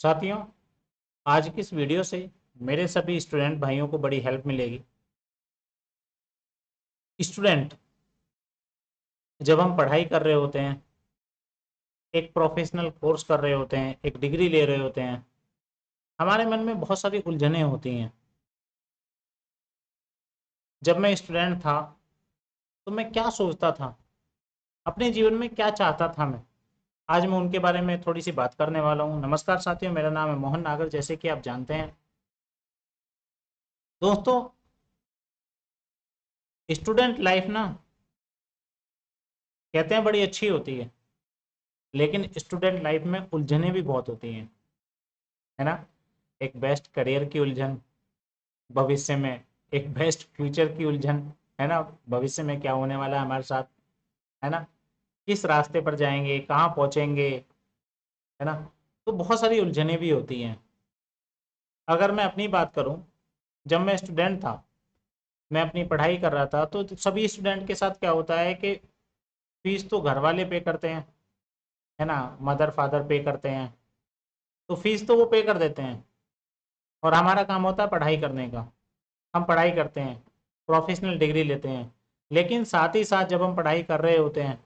साथियों, आज की इस वीडियो से मेरे सभी स्टूडेंट भाइयों को बड़ी हेल्प मिलेगी। स्टूडेंट, जब हम पढ़ाई कर रहे होते हैं, एक प्रोफेशनल कोर्स कर रहे होते हैं, एक डिग्री ले रहे होते हैं, हमारे मन में बहुत सारी उलझनें होती हैं। जब मैं स्टूडेंट था तो मैं क्या सोचता था, अपने जीवन में क्या चाहता था मैं, आज मैं उनके बारे में थोड़ी सी बात करने वाला हूँ। नमस्कार साथियों, मेरा नाम है मोहन नागर, जैसे कि आप जानते हैं। दोस्तों, स्टूडेंट लाइफ ना कहते हैं बड़ी अच्छी होती है, लेकिन स्टूडेंट लाइफ में उलझनें भी बहुत होती हैं, है ना। एक बेस्ट करियर की उलझन, भविष्य में एक बेस्ट फ्यूचर की उलझन, है ना। भविष्य में क्या होने वाला है हमारे साथ, है ना, किस रास्ते पर जाएंगे, कहाँ पहुंचेंगे, है ना। तो बहुत सारी उलझनें भी होती हैं। अगर मैं अपनी बात करूं, जब मैं स्टूडेंट था, मैं अपनी पढ़ाई कर रहा था, तो सभी स्टूडेंट के साथ क्या होता है कि फीस तो घर वाले पे करते हैं, है ना, मदर फादर पे करते हैं, तो फीस तो वो पे कर देते हैं, और हमारा काम होता है पढ़ाई करने का। हम पढ़ाई करते हैं, प्रोफेशनल डिग्री लेते हैं, लेकिन साथ ही साथ जब हम पढ़ाई कर रहे होते हैं,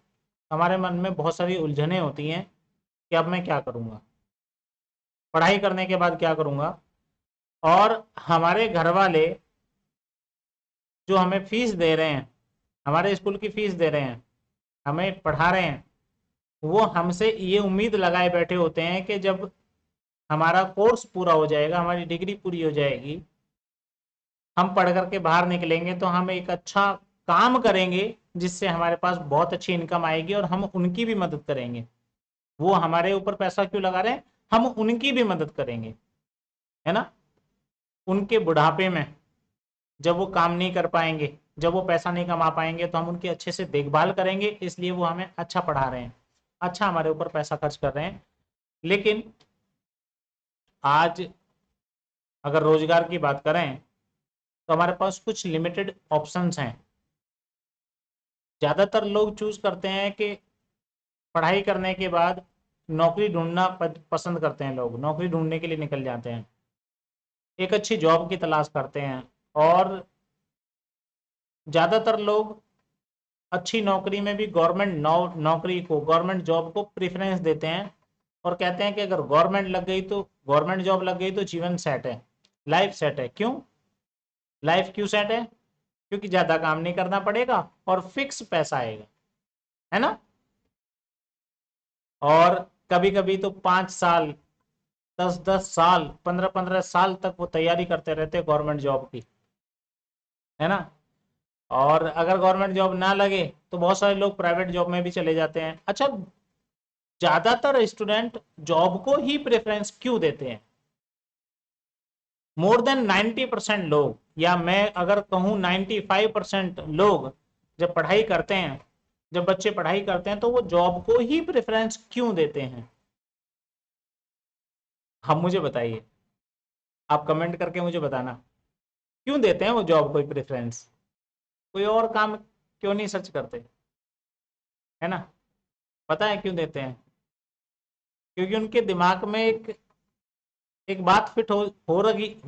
हमारे मन में बहुत सारी उलझनें होती हैं कि अब मैं क्या करूँगा, पढ़ाई करने के बाद क्या करूँगा। और हमारे घर वाले जो हमें फीस दे रहे हैं, हमारे स्कूल की फीस दे रहे हैं, हमें पढ़ा रहे हैं, वो हमसे ये उम्मीद लगाए बैठे होते हैं कि जब हमारा कोर्स पूरा हो जाएगा, हमारी डिग्री पूरी हो जाएगी, हम पढ़ करके बाहर निकलेंगे तो हम एक अच्छा काम करेंगे, जिससे हमारे पास बहुत अच्छी इनकम आएगी और हम उनकी भी मदद करेंगे। वो हमारे ऊपर पैसा क्यों लगा रहे हैं, हम उनकी भी मदद करेंगे, है ना। उनके बुढ़ापे में जब वो काम नहीं कर पाएंगे, जब वो पैसा नहीं कमा पाएंगे, तो हम उनकी अच्छे से देखभाल करेंगे, इसलिए वो हमें अच्छा पढ़ा रहे हैं, अच्छा हमारे ऊपर पैसा खर्च कर रहे हैं। लेकिन आज अगर रोजगार की बात करें, तो हमारे पास कुछ लिमिटेड ऑप्शंस हैं। ज़्यादातर लोग चूज करते हैं कि पढ़ाई करने के बाद नौकरी ढूंढना पसंद करते हैं, लोग नौकरी ढूंढने के लिए निकल जाते हैं, एक अच्छी जॉब की तलाश करते हैं। और ज़्यादातर लोग अच्छी नौकरी में भी गवर्नमेंट नौकरी को, गवर्नमेंट जॉब को प्रेफरेंस देते हैं, और कहते हैं कि अगर गवर्नमेंट लग गई तो, गवर्नमेंट जॉब लग गई तो जीवन सेट है, लाइफ सेट है। क्यों लाइफ क्यों सेट है? क्योंकि ज़्यादा काम नहीं करना पड़ेगा और फिक्स पैसा आएगा, है ना। और कभी कभी तो 5 साल, 10-10 साल, 15-15 साल तक वो तैयारी करते रहते हैं गवर्नमेंट जॉब की, है ना। और अगर गवर्नमेंट जॉब ना लगे तो बहुत सारे लोग प्राइवेट जॉब में भी चले जाते हैं। अच्छा, ज्यादातर स्टूडेंट जॉब को ही प्रेफरेंस क्यों देते हैं? मोर देन 90% लोग, या मैं अगर कहूं 95% लोग, जब पढ़ाई करते हैं, जब बच्चे पढ़ाई करते हैं, तो वो जॉब को ही प्रेफरेंस क्यों देते हैं? हम मुझे बताइए, आप कमेंट करके मुझे बताना, क्यों देते हैं वो जॉब को प्रेफरेंस? कोई और काम क्यों नहीं सर्च करते, है ना। पता है क्यों देते हैं? क्योंकि उनके दिमाग में एक एक बात फिट हो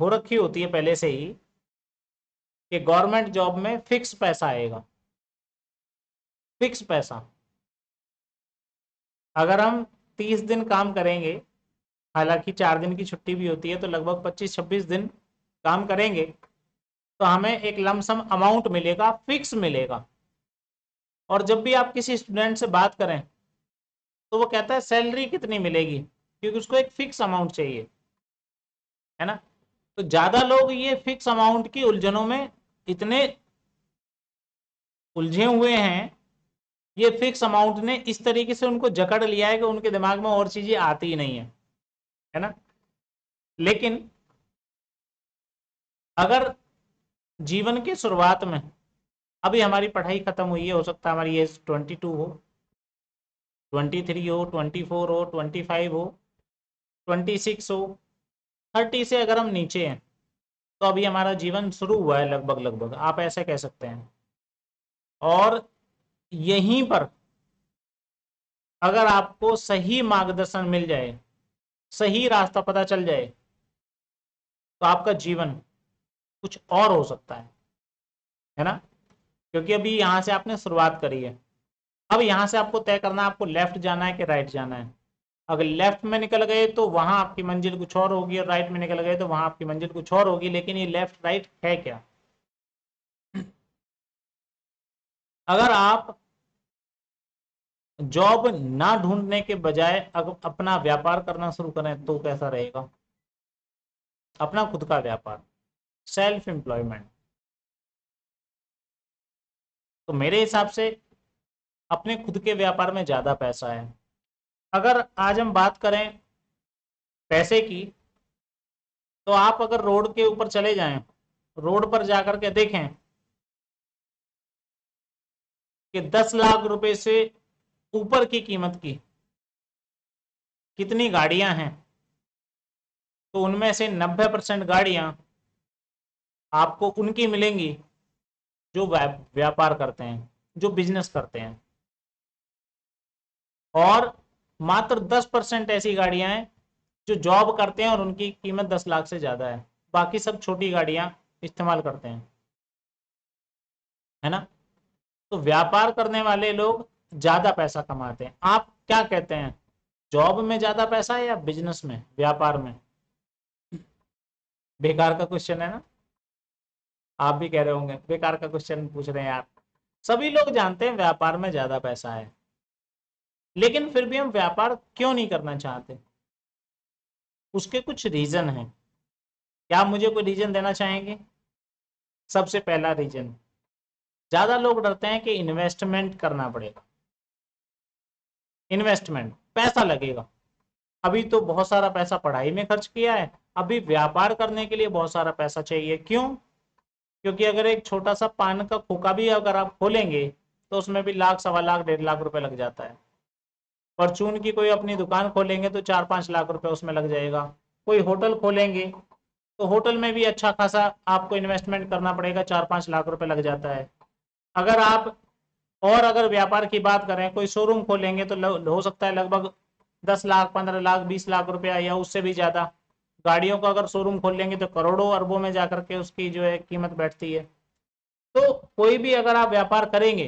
रखी होती है पहले से ही, कि गवर्नमेंट जॉब में फिक्स पैसा आएगा, फिक्स पैसा। अगर हम 30 दिन काम करेंगे, हालांकि 4 दिन की छुट्टी भी होती है, तो लगभग 25-26 दिन काम करेंगे, तो हमें एक लमसम अमाउंट मिलेगा, फिक्स मिलेगा। और जब भी आप किसी स्टूडेंट से बात करें, तो वो कहता है सैलरी कितनी मिलेगी, क्योंकि उसको एक फिक्स अमाउंट चाहिए, है ना। तो ज्यादा लोग ये फिक्स अमाउंट की उलझनों में इतने उलझे हुए हैं, ये फिक्स अमाउंट ने इस तरीके से उनको जकड़ लिया है कि उनके दिमाग में और चीजें आती ही नहीं है ना। लेकिन अगर जीवन की शुरुआत में, अभी हमारी पढ़ाई खत्म हुई है, हो सकता है हमारी एज 22 हो, 23 हो, 24 हो, 25 हो, 26 हो, 30 से अगर हम नीचे हैं, तो अभी हमारा जीवन शुरू हुआ है, लगभग लगभग आप ऐसे कह सकते हैं। और यहीं पर अगर आपको सही मार्गदर्शन मिल जाए, सही रास्ता पता चल जाए तो आपका जीवन कुछ और हो सकता है ना। क्योंकि अभी यहाँ से आपने शुरुआत करी है, अब यहाँ से आपको तय करना है आपको लेफ्ट जाना है कि राइट जाना है। अगर लेफ्ट में निकल गए तो वहां आपकी मंजिल कुछ और होगी, और राइट में निकल गए तो वहां आपकी मंजिल कुछ और होगी। लेकिन ये लेफ्ट राइट है क्या? अगर आप जॉब ना ढूंढने के बजाय अगर अपना व्यापार करना शुरू करें तो कैसा रहेगा? अपना खुद का व्यापार, सेल्फ एम्प्लॉयमेंट। तो मेरे हिसाब से अपने खुद के व्यापार में ज्यादा पैसा है। अगर आज हम बात करें पैसे की, तो आप अगर रोड के ऊपर चले जाएं, रोड पर जाकर के देखें कि 10 लाख रुपए से ऊपर की कीमत की कितनी गाड़ियां हैं, तो उनमें से 90% गाड़ियां आपको उनकी मिलेंगी जो व्यापार करते हैं, जो बिजनेस करते हैं। और मात्र 10% ऐसी गाड़ियां हैं जो जॉब करते हैं और उनकी कीमत 10 लाख से ज्यादा है। बाकी सब छोटी गाड़ियां इस्तेमाल करते हैं, है ना। तो व्यापार करने वाले लोग ज्यादा पैसा कमाते हैं। आप क्या कहते हैं, जॉब में ज्यादा पैसा है या बिजनेस में, व्यापार में? बेकार का क्वेश्चन है ना। आप भी कह रहे होंगे बेकार का क्वेश्चन पूछ रहे हैं यार। सभी लोग जानते हैं व्यापार में ज्यादा पैसा है, लेकिन फिर भी हम व्यापार क्यों नहीं करना चाहते? उसके कुछ रीजन हैं। क्या आप मुझे कोई रीजन देना चाहेंगे? सबसे पहला रीजन, ज्यादा लोग डरते हैं कि इन्वेस्टमेंट करना पड़ेगा। इन्वेस्टमेंट, पैसा लगेगा। अभी तो बहुत सारा पैसा पढ़ाई में खर्च किया है, अभी व्यापार करने के लिए बहुत सारा पैसा चाहिए। क्यों? क्योंकि अगर एक छोटा सा पान का खोखा भी अगर आप खोलेंगे तो उसमें भी लाख, 1.25 लाख, 1.5 लाख रुपए लग जाता है। परचून की कोई अपनी दुकान खोलेंगे तो 4-5 लाख रुपए उसमें लग जाएगा। कोई होटल खोलेंगे तो होटल में भी अच्छा खासा आपको इन्वेस्टमेंट करना पड़ेगा, 4-5 लाख रुपए लग जाता है। अगर आप, और अगर व्यापार की बात करें, कोई शोरूम खोलेंगे तो हो सकता है लगभग 10 लाख, 15 लाख, 20 लाख रुपया या उससे भी ज्यादा। गाड़ियों का अगर शोरूम खोल लेंगे तो करोड़ों अरबों में जाकर के उसकी जो है कीमत बैठती है। तो कोई भी अगर आप व्यापार करेंगे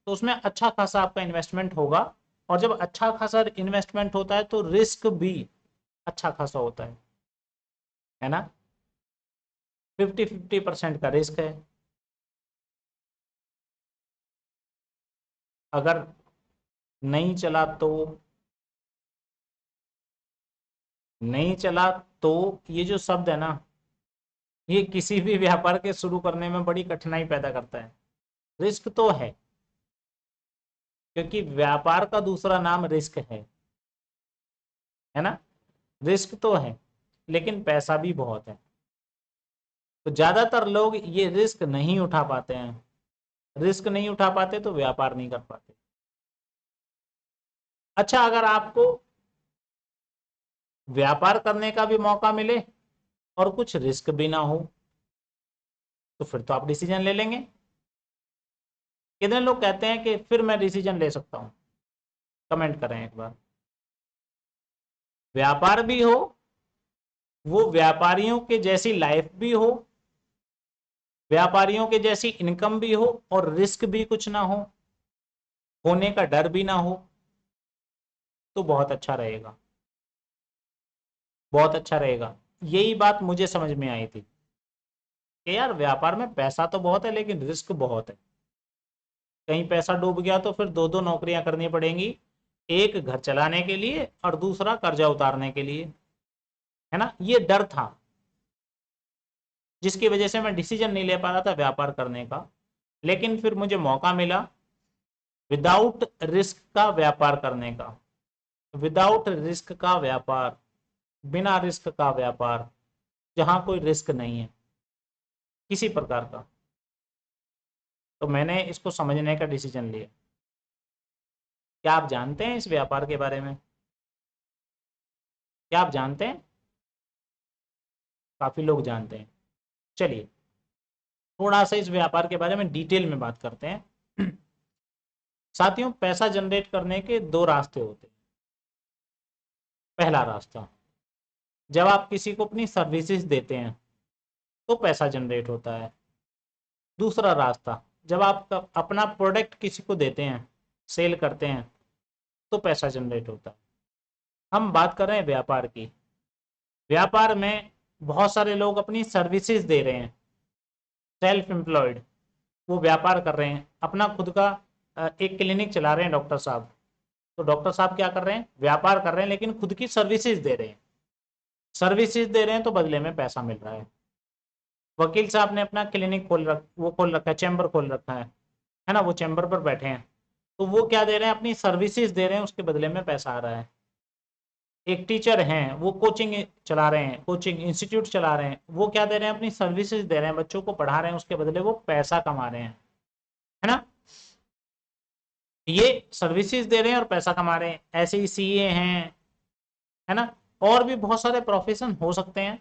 तो उसमें अच्छा खासा आपका इन्वेस्टमेंट होगा। और जब अच्छा खासा इन्वेस्टमेंट होता है तो रिस्क भी अच्छा खासा होता है ना। 50-50% का रिस्क है। अगर नहीं चला तो, नहीं चला तो ये जो शब्द है ना, ये किसी भी व्यापार के शुरू करने में बड़ी कठिनाई पैदा करता है। रिस्क तो है, क्योंकि व्यापार का दूसरा नाम रिस्क है ना। रिस्क तो है, लेकिन पैसा भी बहुत है। तो ज्यादातर लोग ये रिस्क नहीं उठा पाते हैं। रिस्क नहीं उठा पाते तो व्यापार नहीं कर पाते। अच्छा, अगर आपको व्यापार करने का भी मौका मिले और कुछ रिस्क भी ना हो, तो फिर तो आप डिसीजन ले लेंगे। कितने लोग कहते हैं कि फिर मैं डिसीजन ले सकता हूं? कमेंट करें एक बार। व्यापार भी हो, वो व्यापारियों के जैसी लाइफ भी हो, व्यापारियों के जैसी इनकम भी हो, और रिस्क भी कुछ ना हो, होने का डर भी ना हो, तो बहुत अच्छा रहेगा। बहुत अच्छा रहेगा। यही बात मुझे समझ में आई थी कि यार व्यापार में पैसा तो बहुत है लेकिन रिस्क बहुत है। कहीं पैसा डूब गया तो फिर दो दो नौकरियां करनी पड़ेंगी, एक घर चलाने के लिए और दूसरा कर्जा उतारने के लिए, है ना। ये डर था जिसकी वजह से मैं डिसीजन नहीं ले पा रहा था व्यापार करने का। लेकिन फिर मुझे मौका मिला विदाउट रिस्क का व्यापार करने का। विदाउट रिस्क का व्यापार, बिना रिस्क का व्यापार, जहां कोई रिस्क नहीं है किसी प्रकार का। तो मैंने इसको समझने का डिसीजन लिया। क्या आप जानते हैं इस व्यापार के बारे में? क्या आप जानते हैं? काफी लोग जानते हैं। चलिए थोड़ा सा इस व्यापार के बारे में डिटेल में बात करते हैं। साथियों, पैसा जनरेट करने के दो रास्ते होते हैं। पहला रास्ता, जब आप किसी को अपनी सर्विसेज देते हैं तो पैसा जनरेट होता है। दूसरा रास्ता, जब आप अपना प्रोडक्ट किसी को देते हैं, सेल करते हैं, तो पैसा जनरेट होता है। हम बात कर रहे हैं व्यापार की। व्यापार में बहुत सारे लोग अपनी सर्विसेज दे रहे हैं, सेल्फ एम्प्लॉयड, वो व्यापार कर रहे हैं, अपना खुद का एक क्लिनिक चला रहे हैं डॉक्टर साहब। तो डॉक्टर साहब क्या कर रहे हैं, व्यापार कर रहे हैं, लेकिन खुद की सर्विसेज दे रहे हैं। सर्विसेज दे रहे हैं तो बदले में पैसा मिल रहा है। वकील साहब ने अपना क्लिनिक खोल रखा है, चैम्बर खोल रखा है ना, वो चैम्बर पर बैठे हैं, तो वो क्या दे रहे हैं, अपनी सर्विसेज दे रहे हैं, उसके बदले में पैसा आ रहा है। एक टीचर हैं, वो कोचिंग चला रहे हैं, कोचिंग इंस्टीट्यूट चला रहे हैं, वो क्या दे रहे हैं, अपनी सर्विसेज दे रहे हैं, बच्चों को पढ़ा रहे हैं, उसके बदले वो पैसा कमा रहे हैं, है ना। ये सर्विसेज दे रहे हैं और पैसा कमा रहे हैं। ऐसे ही सीए हैं, है ना। और भी बहुत सारे प्रोफेशन हो सकते हैं,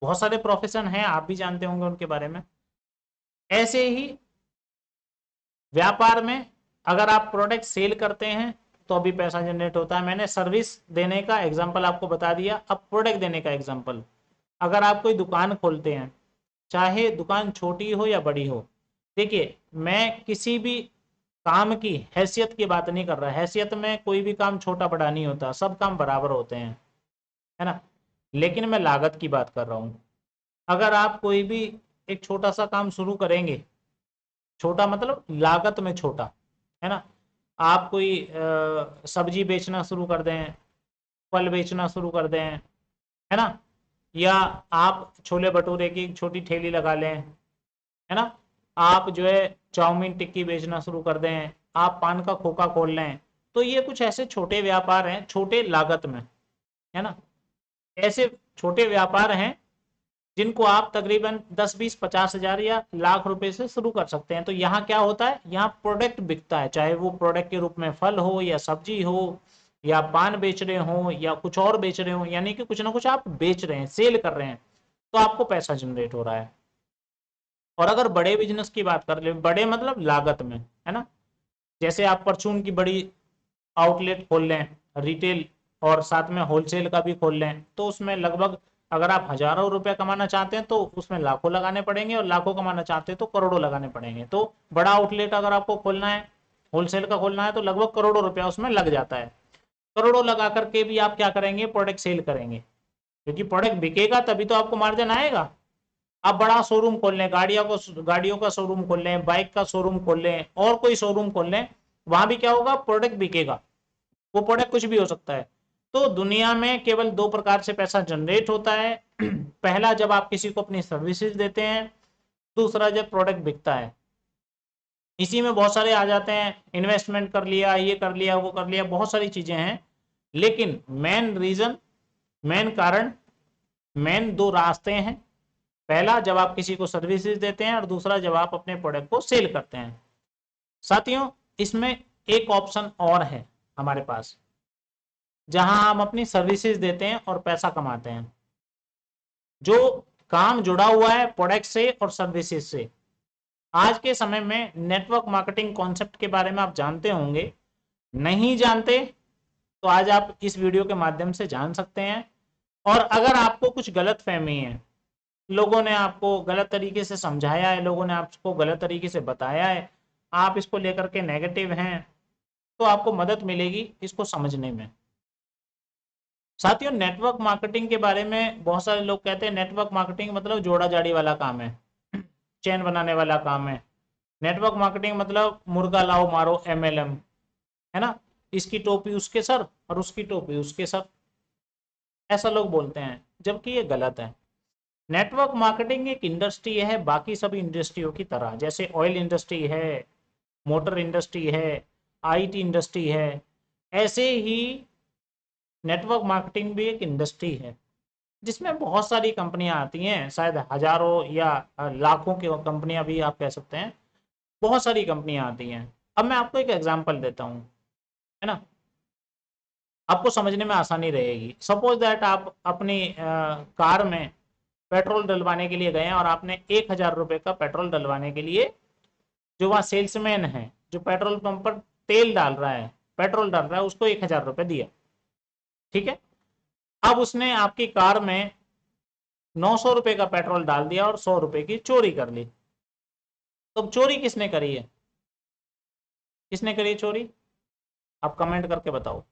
बहुत सारे प्रोफेशन हैं, आप भी जानते होंगे उनके बारे में। ऐसे ही व्यापार में अगर आप प्रोडक्ट सेल करते हैं तो अभी पैसा जनरेट होता है। मैंने सर्विस देने का एग्जांपल आपको बता दिया, अब प्रोडक्ट देने का एग्जांपल। अगर आप कोई दुकान खोलते हैं, चाहे दुकान छोटी हो या बड़ी हो, देखिए मैं किसी भी काम की हैसियत की बात नहीं कर रहा। हैसियत में कोई भी काम छोटा बड़ा नहीं होता, सब काम बराबर होते हैं, है ना। लेकिन मैं लागत की बात कर रहा हूँ। अगर आप कोई भी एक छोटा सा काम शुरू करेंगे, छोटा मतलब लागत में छोटा, है ना। आप कोई सब्जी बेचना शुरू कर दें, फल बेचना शुरू कर दें, है ना, या आप छोले भटूरे की छोटी ठेली लगा लें, है ना, आप जो है चाउमीन टिक्की बेचना शुरू कर दें, आप पान का खोखा खोल लें, तो ये कुछ ऐसे छोटे व्यापार हैं, छोटे लागत में, है ना। ऐसे छोटे व्यापार हैं जिनको आप तकरीबन 10, 20, 50 हजार या लाख रुपए से शुरू कर सकते हैं। तो यहाँ क्या होता है, यहाँ प्रोडक्ट बिकता है, चाहे वो प्रोडक्ट के रूप में फल हो या सब्जी हो या पान बेच रहे हो या कुछ और बेच रहे हो, यानी कि कुछ ना कुछ आप बेच रहे हैं, सेल कर रहे हैं, तो आपको पैसा जनरेट हो रहा है। और अगर बड़े बिजनेस की बात कर ले, बड़े मतलब लागत में, है ना, जैसे आप परचून की बड़ी आउटलेट खोल लें, रिटेल और साथ में होलसेल का भी खोल लें, तो उसमें लगभग अगर आप हजारों रुपए कमाना चाहते हैं तो उसमें लाखों लगाने पड़ेंगे, और लाखों कमाना चाहते हैं तो करोड़ों लगाने पड़ेंगे। तो बड़ा आउटलेट अगर आपको खोलना है, होलसेल का खोलना है, तो लगभग करोड़ों रुपया उसमें लग जाता है। करोड़ों लगा करके भी आप क्या करेंगे, प्रोडक्ट सेल करेंगे, क्योंकि प्रोडक्ट बिकेगा तभी तो आपको मार्जिन आएगा। आप बड़ा शोरूम खोल लें, गाड़ियों का शोरूम खोल लें, बाइक का शोरूम खोल लें, और कोई शोरूम खोल लें, वहां भी क्या होगा, प्रोडक्ट बिकेगा। वो प्रोडक्ट कुछ भी हो सकता है। तो दुनिया में केवल दो प्रकार से पैसा जनरेट होता है। पहला, जब आप किसी को अपनी सर्विसेज देते हैं। दूसरा, जब प्रोडक्ट बिकता है। इसी में बहुत सारे आ जाते हैं, इन्वेस्टमेंट कर लिया, ये कर लिया, वो कर लिया, बहुत सारी चीजें हैं। लेकिन मेन रीजन, मेन कारण, मेन दो रास्ते हैं। पहला, जब आप किसी को सर्विसेज देते हैं, और दूसरा, जब आप अपने प्रोडक्ट को सेल करते हैं। साथियों, इसमें एक ऑप्शन और है हमारे पास, जहां हम अपनी सर्विसेज देते हैं और पैसा कमाते हैं। जो काम जुड़ा हुआ है प्रोडक्ट से और सर्विसेज से। आज के समय में नेटवर्क मार्केटिंग कॉन्सेप्ट के बारे में आप जानते होंगे, नहीं जानते तो आज आप इस वीडियो के माध्यम से जान सकते हैं। और अगर आपको कुछ गलत फहमी है, लोगों ने आपको गलत तरीके से समझाया है, लोगों ने आपको गलत तरीके से बताया है, आप इसको लेकर के नेगेटिव हैं, तो आपको मदद मिलेगी इसको समझने में। साथियों, नेटवर्क मार्केटिंग के बारे में बहुत सारे लोग कहते हैं नेटवर्क मार्केटिंग मतलब जोड़ा जाड़ी वाला काम है, चेन बनाने वाला काम है। नेटवर्क मार्केटिंग मतलब मुर्गा लाओ मारो MLM, है ना, इसकी टोपी उसके सर और उसकी टोपी उसके सर, ऐसा लोग बोलते हैं, जबकि ये गलत है। नेटवर्क मार्केटिंग एक इंडस्ट्री है, बाकी सभी इंडस्ट्रियों की तरह, जैसे ऑयल इंडस्ट्री है, मोटर इंडस्ट्री है, IT इंडस्ट्री है, ऐसे ही नेटवर्क मार्केटिंग भी एक इंडस्ट्री है, जिसमें बहुत सारी कंपनियां आती हैं, शायद हजारों या लाखों की कंपनियां भी आप कह सकते हैं, बहुत सारी कंपनियां आती हैं। अब मैं आपको एक एग्जांपल देता हूं, है ना, आपको समझने में आसानी रहेगी। सपोज दैट आप अपनी कार में पेट्रोल डलवाने के लिए गए हैं, और आपने 1,000 रुपए का पेट्रोल डलवाने के लिए, जो वहाँ सेल्समैन है, जो पेट्रोल पंप पर तेल डाल रहा है, पेट्रोल डाल रहा है, उसको 1,000 रुपए दिया, ठीक है। अब उसने आपकी कार में 900 रुपए का पेट्रोल डाल दिया और 100 रुपए की चोरी कर ली। तो अब चोरी किसने करी है? किसने करी है चोरी? आप कमेंट करके बताओ।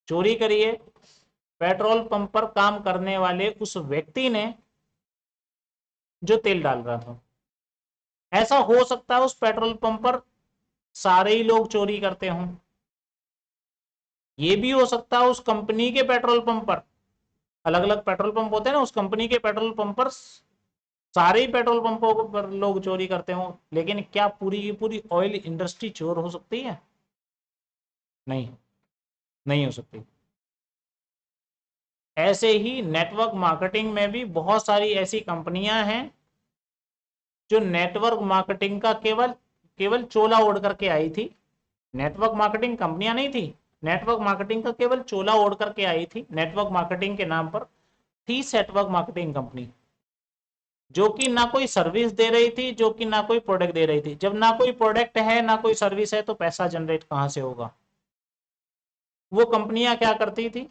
चोरी करी है पेट्रोल पंप पर काम करने वाले उस व्यक्ति ने जो तेल डाल रहा था। ऐसा हो सकता है उस पेट्रोल पंप पर सारे ही लोग चोरी करते हों, ये भी हो सकता है उस कंपनी के पेट्रोल पंप पर, अलग अलग पेट्रोल पंप होते हैं ना, उस कंपनी के पेट्रोल पंप पर सारे ही पेट्रोल पंपों पर लोग चोरी करते हों। लेकिन क्या पूरी की पूरी ऑयल इंडस्ट्री चोर हो सकती है? नहीं, नहीं हो सकती। ऐसे ही नेटवर्क मार्केटिंग में भी बहुत सारी ऐसी कंपनियां हैं जो नेटवर्क मार्केटिंग का केवल केवल चोला ओढ़ करके आई थी। नेटवर्क मार्केटिंग कंपनियां नहीं थी, नेटवर्क मार्केटिंग का केवल चोला ओढ़ करके आई थी। नेटवर्क मार्केटिंग के नाम पर थी नेटवर्क मार्केटिंग कंपनी, जो कि ना कोई सर्विस दे रही थी, जो कि ना कोई प्रोडक्ट दे रही थी। जब ना कोई प्रोडक्ट है ना कोई सर्विस है तो पैसा जनरेट कहां से होगा? वो कंपनियां क्या करती थी?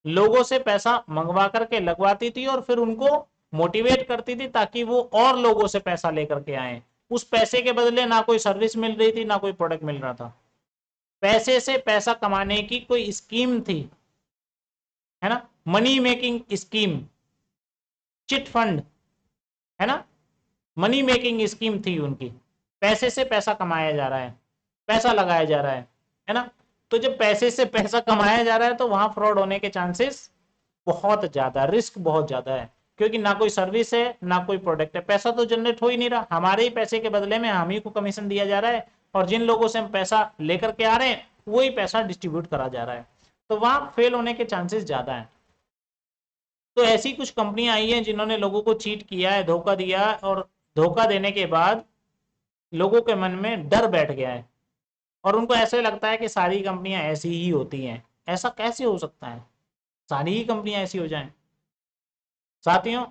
लोगों से पैसा मंगवा करके लगवाती थी और फिर उनको मोटिवेट करती थी ताकि वो और लोगों से पैसा लेकर के आए। उस पैसे के बदले ना कोई सर्विस मिल रही थी ना कोई प्रोडक्ट मिल रहा था। पैसे से पैसा कमाने की कोई स्कीम थी, है ना, money making scheme, chit fund, है ना, मनी मेकिंग स्कीम थी उनकी। पैसे से पैसा कमाया जा रहा है, पैसा लगाया जा रहा है ना। तो जब पैसे से पैसा कमाया जा रहा है तो वहां फ्रॉड होने के चांसेस बहुत ज्यादा, रिस्क बहुत ज्यादा है, क्योंकि ना कोई सर्विस है ना कोई प्रोडक्ट है, पैसा तो जनरेट हो ही नहीं रहा। हमारे ही पैसे के बदले में हम ही को कमीशन दिया जा रहा है और जिन लोगों से हम पैसा लेकर के आ रहे हैं वही पैसा डिस्ट्रीब्यूट करा जा रहा है, तो वहां फेल होने के चांसेस ज्यादा है। तो ऐसी कुछ कंपनियां आई हैं जिन्होंने लोगों को चीट किया है, धोखा दिया है, और धोखा देने के बाद लोगों के मन में डर बैठ गया है और उनको ऐसे लगता है कि सारी कंपनियां ऐसी ही होती हैं। ऐसा कैसे हो सकता है सारी ही कंपनियां ऐसी हो जाएं? साथियों,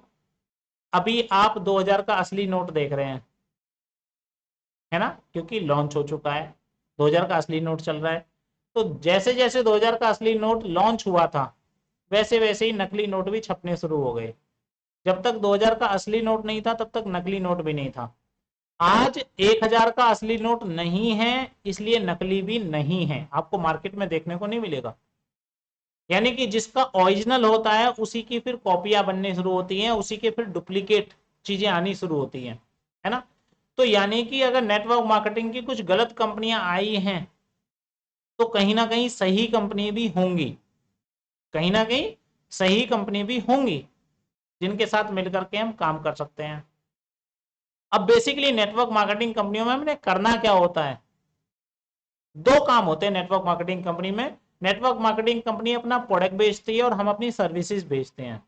अभी आप 2000 का असली नोट देख रहे हैं, है ना, क्योंकि लॉन्च हो चुका है, 2000 का असली नोट चल रहा है। तो जैसे जैसे 2000 का असली नोट लॉन्च हुआ था वैसे वैसे ही नकली नोट भी छपने शुरू हो गए। जब तक 2000 का असली नोट नहीं था तब तक नकली नोट भी नहीं था। आज 1000 का असली नोट नहीं है, इसलिए नकली भी नहीं है, आपको मार्केट में देखने को नहीं मिलेगा। यानी कि जिसका ओरिजिनल होता है उसी की फिर कॉपियां बनने शुरू होती हैं, उसी के फिर डुप्लीकेट चीजें आनी शुरू होती हैं, है ना। तो यानी कि अगर नेटवर्क मार्केटिंग की कुछ गलत कंपनियां आई हैं तो कहीं ना कहीं सही कंपनी भी होंगी, कहीं ना कहीं सही कंपनी भी होंगी जिनके साथ मिलकर के हम काम कर सकते हैं। अब बेसिकली नेटवर्क मार्केटिंग कंपनियों में हमने करना क्या होता है? दो काम होते हैं नेटवर्क मार्केटिंग कंपनी में। नेटवर्क मार्केटिंग कंपनी अपना प्रोडक्ट बेचती है और हम अपनी सर्विसेज बेचते हैं।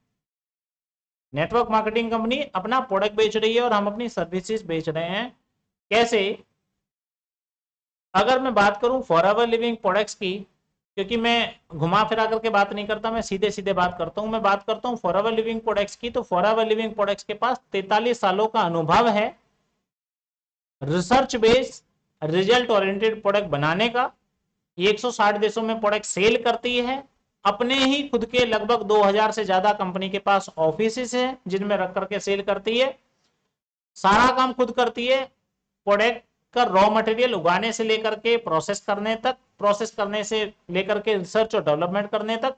नेटवर्क मार्केटिंग कंपनी अपना प्रोडक्ट बेच रही है और हम अपनी सर्विसेज बेच रहे हैं। कैसे? अगर मैं बात करूं फॉरएवर लिविंग प्रोडक्ट्स की, क्योंकि मैं घुमा फिरा करके बात नहीं करता, मैं सीधे सीधे बात करता हूं, मैं बात करता हूं फॉरएवर लिविंग प्रोडक्ट्स की, तो फॉरएवर लिविंग प्रोडक्ट्स के पास 43 सालों का अनुभव है research based result oriented product बनाने का। ये 160 देशों में प्रोडक्ट सेल करती है। अपने ही खुद के लगभग 2000 से ज्यादा कंपनी के पास ऑफिस है जिनमें रख करके सेल करती है। सारा काम खुद करती है, प्रोडक्ट का रॉ मटेरियल उगाने से लेकर के प्रोसेस करने तक, प्रोसेस करने से लेकर के रिसर्च और डेवलपमेंट करने तक,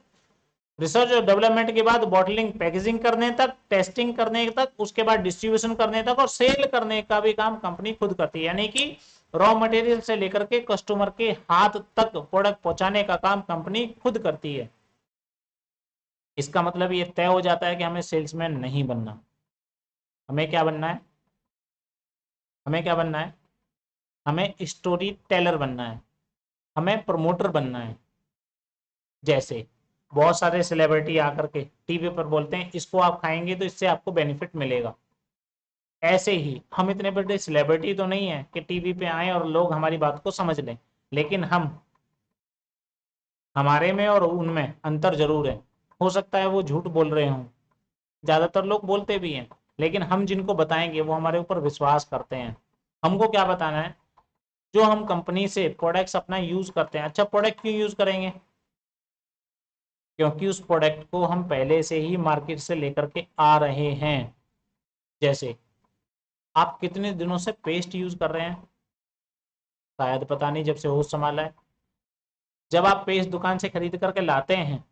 रिसर्च और डेवलपमेंट के बाद बॉटलिंग पैकेजिंग करने तक, टेस्टिंग करने तक, उसके बाद डिस्ट्रीब्यूशन करने तक और सेल करने का भी काम कंपनी खुद करती है। यानी कि रॉ मटेरियल से लेकर के कस्टमर के हाथ तक प्रोडक्ट पहुंचाने का काम कंपनी खुद करती है। इसका मतलब ये तय हो जाता है कि हमें सेल्समैन नहीं बनना। हमें क्या बनना है? हमें क्या बनना है? हमें स्टोरी टेलर बनना है, हमें प्रमोटर बनना है। जैसे बहुत सारे सेलिब्रिटी आकर के टीवी पर बोलते हैं इसको आप खाएंगे तो इससे आपको बेनिफिट मिलेगा, ऐसे ही हम इतने बड़े सेलिब्रिटी तो नहीं है कि टीवी पे आए और लोग हमारी बात को समझ लें, लेकिन हम, हमारे में और उनमें अंतर जरूर है। हो सकता है वो झूठ बोल रहे हों, ज्यादातर लोग बोलते भी हैं, लेकिन हम जिनको बताएंगे वो हमारे ऊपर विश्वास करते हैं। हमको क्या बताना है? जो हम कंपनी से प्रोडक्ट्स अपना यूज करते हैं। अच्छा, प्रोडक्ट क्यों यूज करेंगे? क्योंकि उस प्रोडक्ट को हम पहले से ही मार्केट से लेकर के आ रहे हैं। जैसे आप कितने दिनों से पेस्ट यूज कर रहे हैं, शायद पता नहीं, जब से होश संभाला है। जब आप पेस्ट दुकान से खरीद करके लाते हैं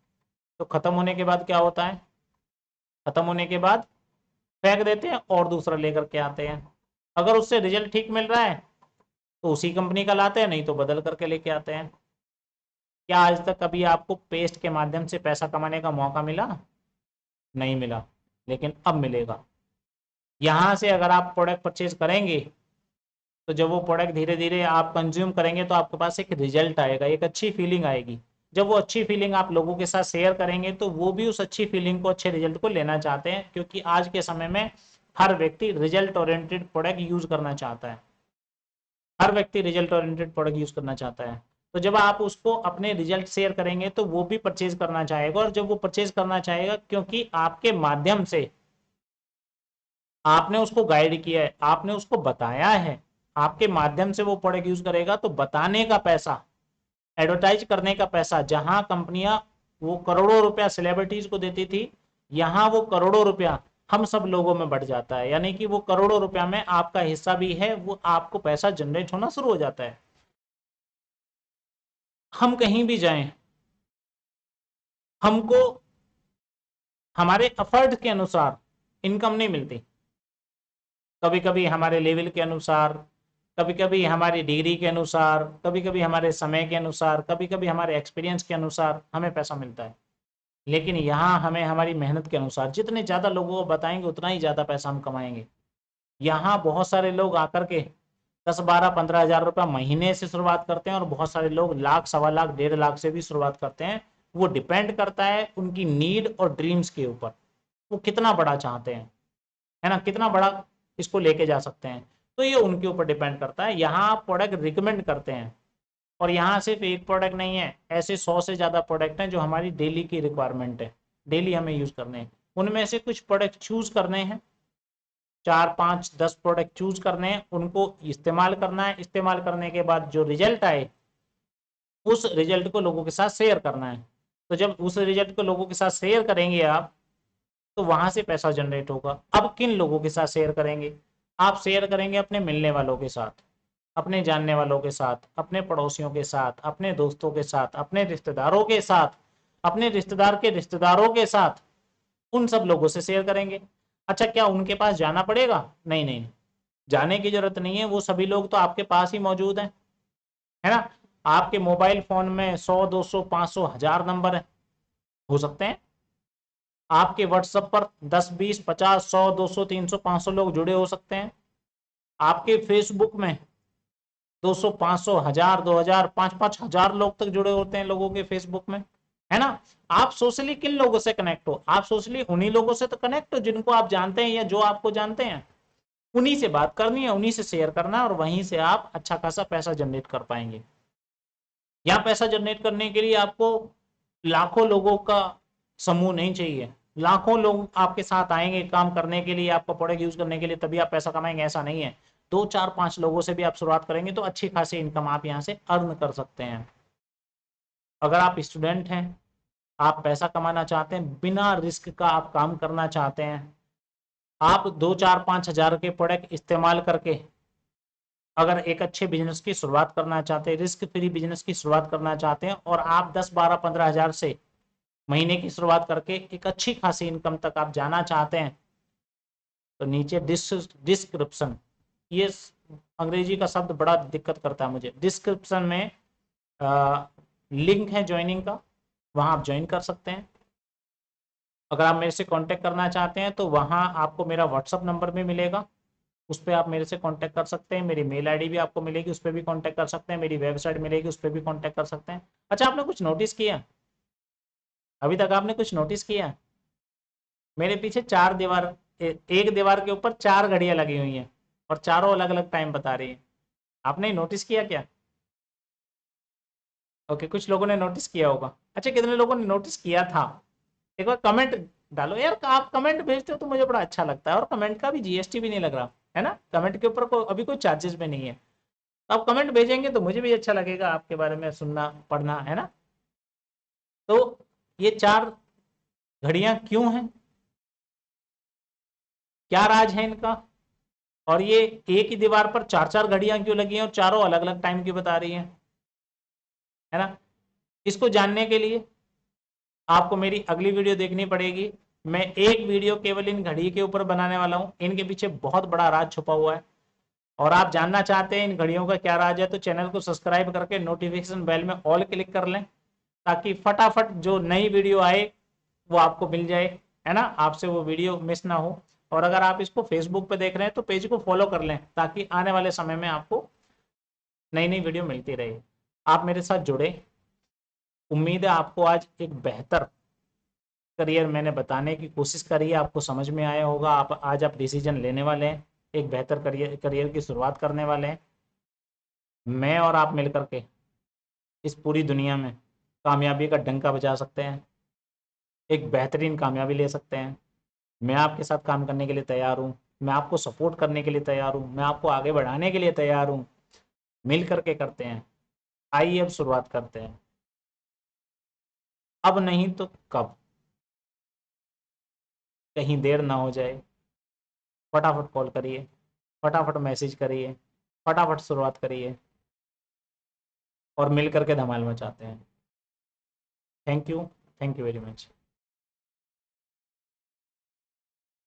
तो खत्म होने के बाद क्या होता है, खत्म होने के बाद फेंक देते हैं और दूसरा लेकर के आते हैं। अगर उससे रिजल्ट ठीक मिल रहा है तो उसी कंपनी का लाते हैं, नहीं तो बदल करके लेके आते हैं। क्या आज तक कभी आपको पेस्ट के माध्यम से पैसा कमाने का मौका मिला? नहीं मिला, लेकिन अब मिलेगा। यहाँ से अगर आप प्रोडक्ट परचेज करेंगे तो जब वो प्रोडक्ट धीरे धीरे आप कंज्यूम करेंगे तो आपके पास एक रिजल्ट आएगा, एक अच्छी फीलिंग आएगी। जब वो अच्छी फीलिंग आप लोगों के साथ शेयर करेंगे तो वो भी उस अच्छी फीलिंग को, अच्छे रिजल्ट को लेना चाहते हैं, क्योंकि आज के समय में हर व्यक्ति रिजल्ट ओरिएंटेड प्रोडक्ट यूज करना चाहता है। हर व्यक्ति रिजल्ट ओरिएंटेड प्रोडक्ट यूज करना चाहता है। तो जब आप उसको अपने रिजल्ट शेयर करेंगे तो वो भी परचेज करना चाहेगा, और जब वो परचेज करना चाहेगा क्योंकि आपके माध्यम से आपने उसको गाइड किया है, आपने उसको बताया है, आपके माध्यम से वो प्रोडक्ट यूज करेगा, तो बताने का पैसा, एडवर्टाइज करने का पैसा, जहां कंपनियां वो करोड़ों रुपया सेलिब्रिटीज को देती थी, यहां वो करोड़ों रुपया हम सब लोगों में बढ़ जाता है। यानी कि वो करोड़ों रुपया में आपका हिस्सा भी है, वो आपको पैसा जनरेट होना शुरू हो जाता है। हम कहीं भी जाएं, हमको हमारे एफर्ट के अनुसार इनकम नहीं मिलती। कभी कभी हमारे लेवल के अनुसार, कभी कभी हमारी डिग्री के अनुसार, कभी कभी हमारे समय के अनुसार, कभी कभी हमारे एक्सपीरियंस के अनुसार हमें पैसा मिलता है। लेकिन यहाँ हमें हमारी मेहनत के अनुसार, जितने ज़्यादा लोगों को बताएंगे उतना ही ज़्यादा पैसा हम कमाएंगे। यहाँ बहुत सारे लोग आकर के 10, 12, 15 हज़ार रुपया महीने से शुरुआत करते हैं, और बहुत सारे लोग लाख, सवा लाख, 1.5 लाख से भी शुरुआत करते हैं। वो डिपेंड करता है उनकी नीड और ड्रीम्स के ऊपर, वो कितना बड़ा चाहते हैं, है ना, कितना बड़ा इसको लेके जा सकते हैं। तो ये उनके ऊपर डिपेंड करता है। यहाँ आप प्रोडक्ट रिकमेंड करते हैं, और यहाँ सिर्फ एक प्रोडक्ट नहीं है, ऐसे 100 से ज़्यादा प्रोडक्ट हैं जो हमारी डेली की रिक्वायरमेंट है, डेली हमें यूज़ करने हैं। उनमें से कुछ प्रोडक्ट चूज करने हैं, 4, 5, 10 प्रोडक्ट चूज करने हैं, उनको इस्तेमाल करना है। इस्तेमाल करने के बाद जो रिजल्ट आए उस रिजल्ट को लोगों के साथ शेयर करना है। तो जब उस रिजल्ट को लोगों के साथ शेयर करेंगे आप, तो वहां से पैसा जनरेट होगा। अब किन लोगों के साथ शेयर करेंगे? आप शेयर करेंगे अपने मिलने वालों के साथ, अपने जानने वालों के साथ, अपने पड़ोसियों के साथ, अपने दोस्तों के साथ, अपने रिश्तेदारों के साथ, अपने रिश्तेदार के रिश्तेदारों के साथ, उन सब लोगों से शेयर करेंगे। अच्छा, क्या उनके पास जाना पड़ेगा? नहीं नहीं, जाने की जरूरत नहीं है, वो सभी लोग तो आपके पास ही मौजूद हैं, है ना। आपके मोबाइल फोन में 100, 200, 500, 1000 नंबर है, हो सकते हैं। आपके व्हाट्सएप पर 10, 20, 50, 100, 200, 300, 500 लोग जुड़े हो सकते हैं। आपके फेसबुक में 200, 500, 1000, 2000, 5-5 हज़ार लोग तक जुड़े होते हैं लोगों के फेसबुक में, है ना। आप सोशली किन लोगों से कनेक्ट हो? आप सोशली उन्हीं लोगों से तो कनेक्ट हो जिनको आप जानते हैं या जो आपको जानते हैं। उन्हीं से बात करनी है, उन्हीं से शेयर करना है, और वहीं से आप अच्छा खासा पैसा जनरेट कर पाएंगे। यहाँ पैसा जनरेट करने के लिए आपको लाखों लोगों का समूह नहीं चाहिए। लाखों लोग आपके साथ आएंगे काम करने के लिए, आपका प्रोडक्ट यूज करने के लिए, तभी आप पैसा कमाएंगे, ऐसा नहीं है। 2, 4, 5 लोगों से भी आप शुरुआत करेंगे तो अच्छी खासी इनकम आप यहाँ से अर्न कर सकते हैं। अगर आप स्टूडेंट हैं, आप पैसा कमाना चाहते हैं, बिना रिस्क का आप काम करना चाहते हैं, आप 2, 4, 5 हज़ार के प्रोडक्ट इस्तेमाल करके अगर एक अच्छे बिजनेस की शुरुआत करना चाहते हैं, रिस्क फ्री बिजनेस की शुरुआत करना चाहते हैं, और आप 10, 12, 15 हज़ार से महीने की शुरुआत करके एक अच्छी खासी इनकम तक आप जाना चाहते हैं, तो नीचे डिस्क्रिप्शन, ये अंग्रेजी का शब्द बड़ा दिक्कत करता है मुझे, डिस्क्रिप्शन में लिंक है ज्वाइनिंग का, वहां आप ज्वाइन कर सकते हैं। अगर आप मेरे से कांटेक्ट करना चाहते हैं तो वहां आपको मेरा व्हाट्सअप नंबर भी मिलेगा, उस पर आप मेरे से कांटेक्ट कर सकते हैं। मेरी मेल आईडी भी आपको मिलेगी, उस पर भी कांटेक्ट कर सकते हैं। मेरी वेबसाइट मिलेगी, उस पर भी कांटेक्ट कर सकते हैं। अच्छा, आपने कुछ नोटिस किया? अभी तक आपने कुछ नोटिस किया? मेरे पीछे 4 दीवार, एक दीवार के ऊपर 4 घड़ियां लगी हुई हैं, और चारों अलग अलग टाइम बता रही है। आपने नोटिस किया क्या? ओके, कुछ लोगों ने नोटिस किया होगा। अच्छा, कितने लोगों ने नोटिस किया था? एक बार कमेंट डालो यार, आप कमेंट भेजते हो तो मुझे बड़ा अच्छा लगता है, और कमेंट का भी जीएसटी भी नहीं लग रहा, है ना। कमेंट के ऊपर अभी कोई चार्जेस भी नहीं है। तो आप कमेंट भेजेंगे तो मुझे भी अच्छा लगेगा आपके बारे में सुनना, पढ़ना, है ना। तो ये 4 घड़ियां क्यों हैं, क्या राज है इनका, और ये एक ही दीवार पर 4-4 घड़ियां क्यों लगी हैं और चारों अलग अलग टाइम की बता रही हैं, है ना। इसको जानने के लिए आपको मेरी अगली वीडियो देखनी पड़ेगी। मैं एक वीडियो केवल इन घड़ी के ऊपर बनाने वाला हूं, इनके पीछे बहुत बड़ा राज छुपा हुआ है, और आप जानना चाहते हैं इन घड़ियों का क्या राज है तो चैनल को सब्सक्राइब करके नोटिफिकेशन बेल में ऑल क्लिक कर लें, ताकि फटाफट जो नई वीडियो आए वो आपको मिल जाए, है ना, आपसे वो वीडियो मिस ना हो। और अगर आप इसको फेसबुक पे देख रहे हैं तो पेज को फॉलो कर लें, ताकि आने वाले समय में आपको नई नई वीडियो मिलती रहे। आप मेरे साथ जुड़े, उम्मीद है आपको आज एक बेहतर करियर मैंने बताने की कोशिश करी है, आपको समझ में आया होगा। आप डिसीजन लेने वाले हैं, एक बेहतर करियर की शुरुआत करने वाले हैं। मैं और आप मिलकर के इस पूरी दुनिया में कामयाबी का डंका बजा सकते हैं, एक बेहतरीन कामयाबी ले सकते हैं। मैं आपके साथ काम करने के लिए तैयार हूँ, मैं आपको सपोर्ट करने के लिए तैयार हूँ, मैं आपको आगे बढ़ाने के लिए तैयार हूँ। मिल करके करते हैं। आइए अब शुरुआत करते हैं, अब नहीं तो कब, कहीं देर ना हो जाए। फटाफट कॉल करिए, फटाफट मैसेज करिए, फटाफट शुरुआत करिए, और मिल करके धमाल मचाते हैं। Thank you, thank you very much.